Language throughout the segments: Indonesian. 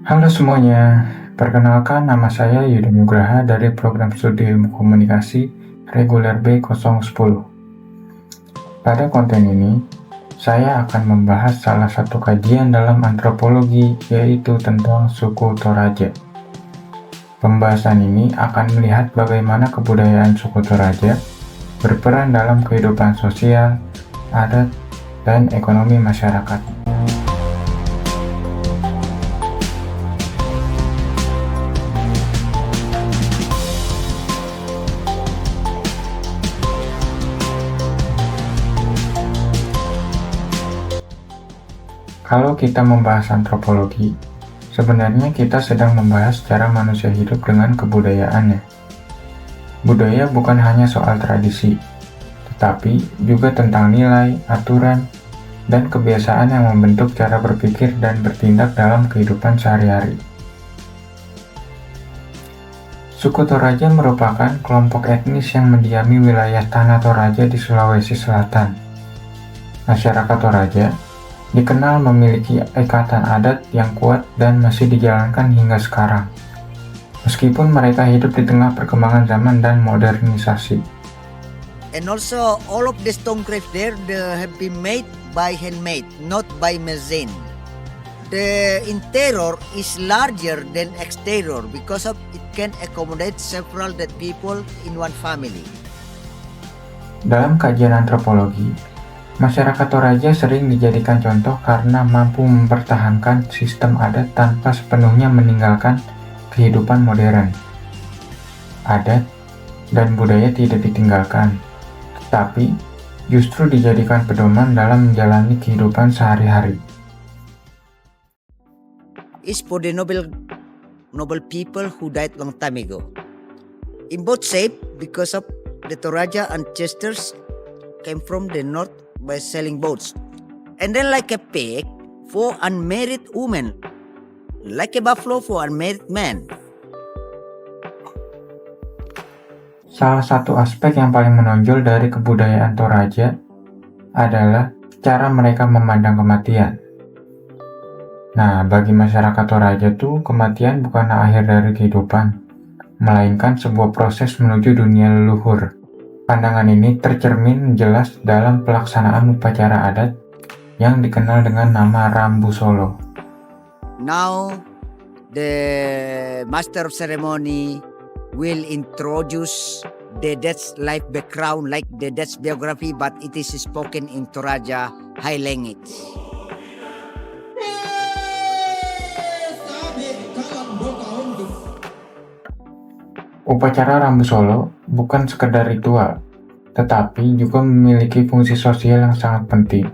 Halo semuanya, perkenalkan nama saya Yudha Nugraha dari program studi ilmu komunikasi reguler B010. Pada konten ini, saya akan membahas salah satu kajian dalam antropologi, yaitu tentang suku Toraja. Pembahasan ini akan melihat bagaimana kebudayaan suku Toraja berperan dalam kehidupan sosial, adat, dan ekonomi masyarakat. Kalau kita membahas antropologi, sebenarnya kita sedang membahas cara manusia hidup dengan kebudayaannya. Budaya bukan hanya soal tradisi, tetapi juga tentang nilai, aturan, dan kebiasaan yang membentuk cara berpikir dan bertindak dalam kehidupan sehari-hari. Suku Toraja merupakan kelompok etnis yang mendiami wilayah Tanah Toraja di Sulawesi Selatan. Masyarakat Toraja dikenal memiliki ikatan adat yang kuat dan masih dijalankan hingga sekarang, meskipun mereka hidup di tengah perkembangan zaman dan modernisasi. And also, all of the stone crafts there have been made by handmade, not by machine. The interior is larger than exterior because of it can accommodate several dead people in one family. Dalam kajian antropologi, masyarakat Toraja sering dijadikan contoh karena mampu mempertahankan sistem adat tanpa sepenuhnya meninggalkan kehidupan modern. Adat dan budaya tidak ditinggalkan, tetapi justru dijadikan pedoman dalam menjalani kehidupan sehari-hari. Is for the noble people who died long time ago. In both shape, because of the Toraja ancestors came from the north by selling boats, and then like a pig for unmarried women, like a buffalo for unmarried men. Salah satu aspek yang paling menonjol dari kebudayaan Toraja adalah cara mereka memandang kematian. Nah, bagi masyarakat Toraja kematian bukanlah akhir dari kehidupan, melainkan sebuah proses menuju dunia leluhur. Pandangan ini tercermin jelas dalam pelaksanaan upacara adat yang dikenal dengan nama Rambu Solo. Now, the master of ceremony will introduce the death's life background like the death's biography, but it is spoken in Toraja high language. Upacara Rambu Solo bukan sekedar ritual, tetapi juga memiliki fungsi sosial yang sangat penting.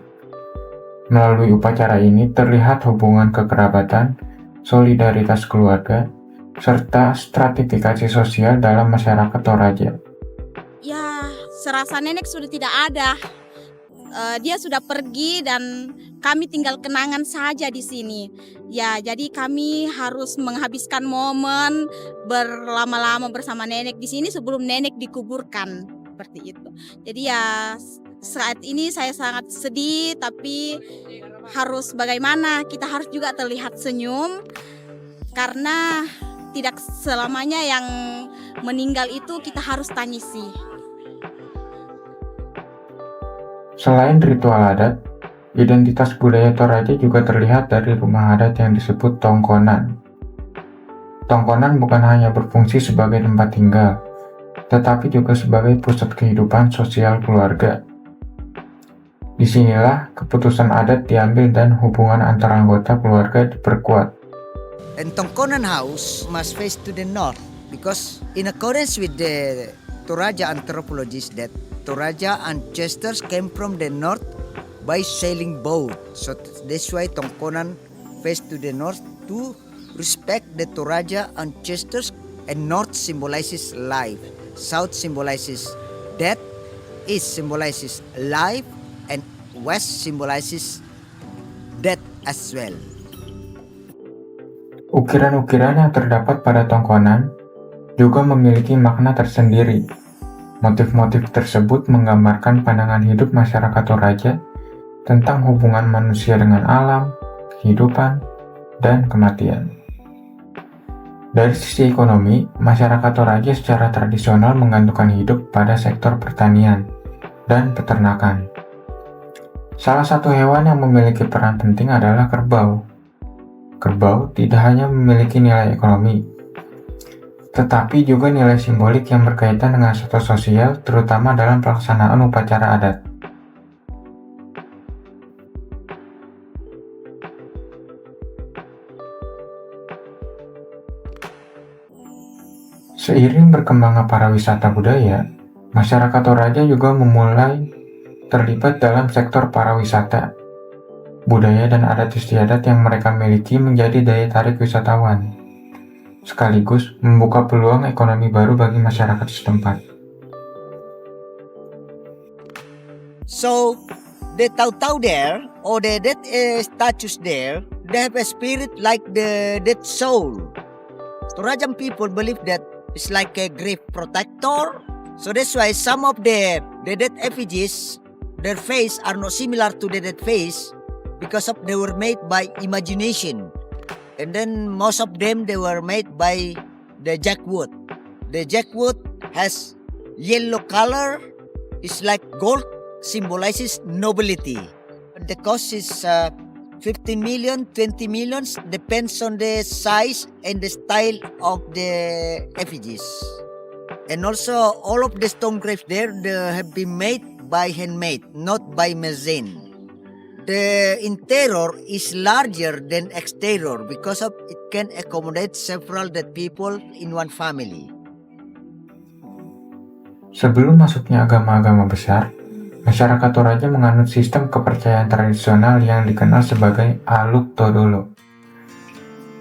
Melalui upacara ini terlihat hubungan kekerabatan, solidaritas keluarga, serta stratifikasi sosial dalam masyarakat Toraja. Ya, serasa nenek sudah tidak ada. Dia sudah pergi dan kami tinggal kenangan saja di sini. Ya, jadi kami harus menghabiskan momen berlama-lama bersama nenek di sini sebelum nenek dikuburkan, seperti itu. Jadi ya saat ini saya sangat sedih, tapi harus bagaimana, kita harus juga terlihat senyum karena tidak selamanya yang meninggal itu kita harus tangisi. Selain ritual adat, identitas budaya Toraja juga terlihat dari rumah adat yang disebut tongkonan. Tongkonan bukan hanya berfungsi sebagai tempat tinggal, tetapi juga sebagai pusat kehidupan sosial keluarga. Disinilah keputusan adat diambil dan hubungan antara anggota keluarga diperkuat. And Tongkonan house must face to the north because in accordance with the Toraja anthropologists that Toraja ancestors came from the north by sailing boat. So that's why Tongkonan face to the north to respect the Toraja ancestors, and north symbolizes life, south symbolizes death, east symbolizes life, and west symbolizes death as well. Ukiran-ukiran yang terdapat pada tongkonan juga memiliki makna tersendiri. Motif-motif tersebut menggambarkan pandangan hidup masyarakat Toraja tentang hubungan manusia dengan alam, kehidupan, dan kematian. Dari sisi ekonomi, masyarakat Toraja secara tradisional menggantungkan hidup pada sektor pertanian dan peternakan. Salah satu hewan yang memiliki peran penting adalah kerbau. Kerbau tidak hanya memiliki nilai ekonomi, tetapi juga nilai simbolik yang berkaitan dengan status sosial, terutama dalam pelaksanaan upacara adat. Seiring berkembangnya pariwisata budaya, masyarakat Toraja juga memulai terlibat dalam sektor pariwisata. Budaya dan adat istiadat yang mereka miliki menjadi daya tarik wisatawan, sekaligus membuka peluang ekonomi baru bagi masyarakat setempat. So, the Tautau there, or the dead statues there, they have a spirit like the dead soul. Torajan people believe that it's like a grave protector. So that's why some of the dead effigies, their face are not similar to the dead face because of they were made by imagination. And then most of them they were made by the jackwood. The jackwood has yellow color. It's like gold, symbolizes nobility. The cost is 15 million, 20 millions, depends on the size and the style of the effigies. And also all of the stone graves there, they have been made by handmade, not by machine. The interior is larger than exterior because of it can accommodate several dead people in one family. Sebelum masuknya agama-agama besar, masyarakat Toraja menganut sistem kepercayaan tradisional yang dikenal sebagai Aluk Todolo.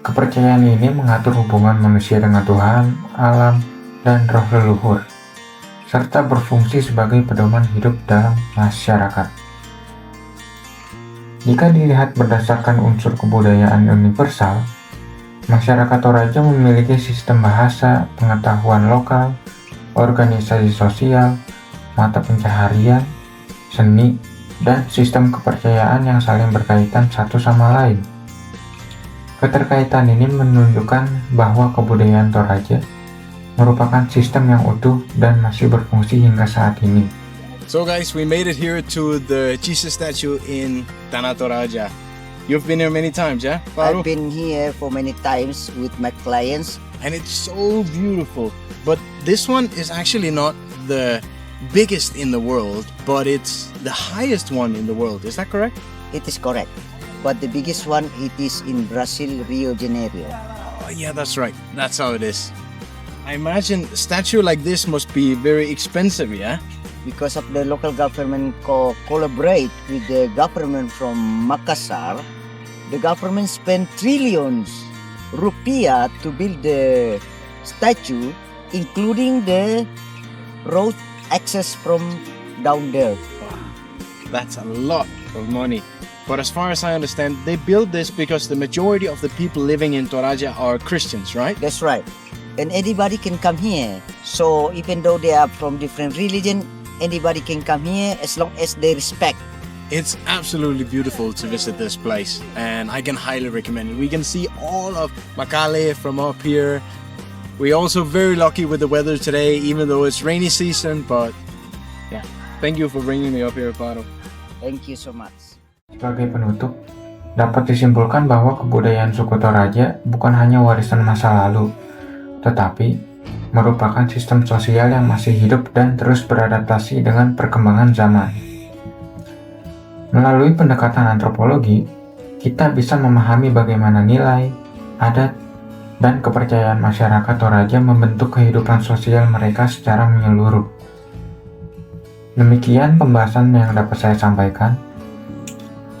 Kepercayaan ini mengatur hubungan manusia dengan Tuhan, alam, dan roh leluhur, serta berfungsi sebagai pedoman hidup dalam masyarakat. Jika dilihat berdasarkan unsur kebudayaan universal, masyarakat Toraja memiliki sistem bahasa, pengetahuan lokal, organisasi sosial, mata pencaharian, seni, dan sistem kepercayaan yang saling berkaitan satu sama lain. Keterkaitan ini menunjukkan bahwa kebudayaan Toraja merupakan sistem yang utuh dan masih berfungsi hingga saat ini. So guys, we made it here to the Jesus statue in Tanah Toraja. You've been here many times, yeah, Faru? I've been here for many times with my clients. And it's so beautiful. But this one is actually not the biggest in the world, but it's the highest one in the world. Is that correct? It is correct. But the biggest one, it is in Brazil, Rio de Janeiro. Oh, yeah, that's right. That's how it is. I imagine a statue like this must be very expensive, yeah? Because of the local government collaborate with the government from Makassar, the government spent trillions rupiah to build the statue, including the road access from down there. That's a lot of money. But as far as I understand, they built this because the majority of the people living in Toraja are Christians, right? That's right. And anybody can come here. So even though they are from different religion, anybody can come here as long as they respect. It's absolutely beautiful to visit this place, and I can highly recommend it. We can see all of Makale from up here. We're also very lucky with the weather today, even though it's rainy season, but yeah. Thank you for bringing me up here, Paro. Thank you so much. Sebagai penutup, dapat disimpulkan bahwa kebudayaan suku Toraja bukan hanya warisan masa lalu, tetapi merupakan sistem sosial yang masih hidup dan terus beradaptasi dengan perkembangan zaman. Melalui pendekatan antropologi, kita bisa memahami bagaimana nilai, adat, dan kepercayaan masyarakat Toraja membentuk kehidupan sosial mereka secara menyeluruh. Demikian pembahasan yang dapat saya sampaikan.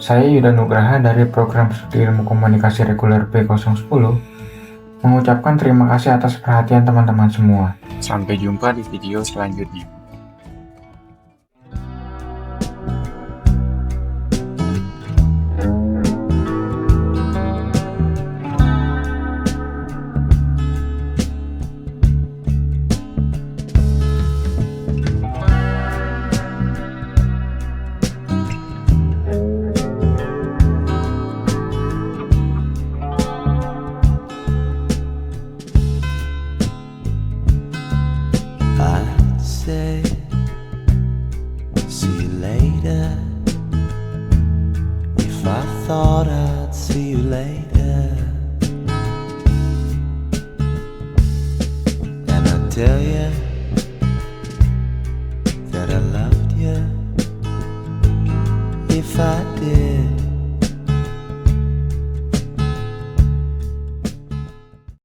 Saya Yuda Nugraha dari Program Studi Ilmu Komunikasi Reguler B010 mengucapkan terima kasih atas perhatian teman-teman semua. Sampai jumpa di video selanjutnya. tell you that I loved you if I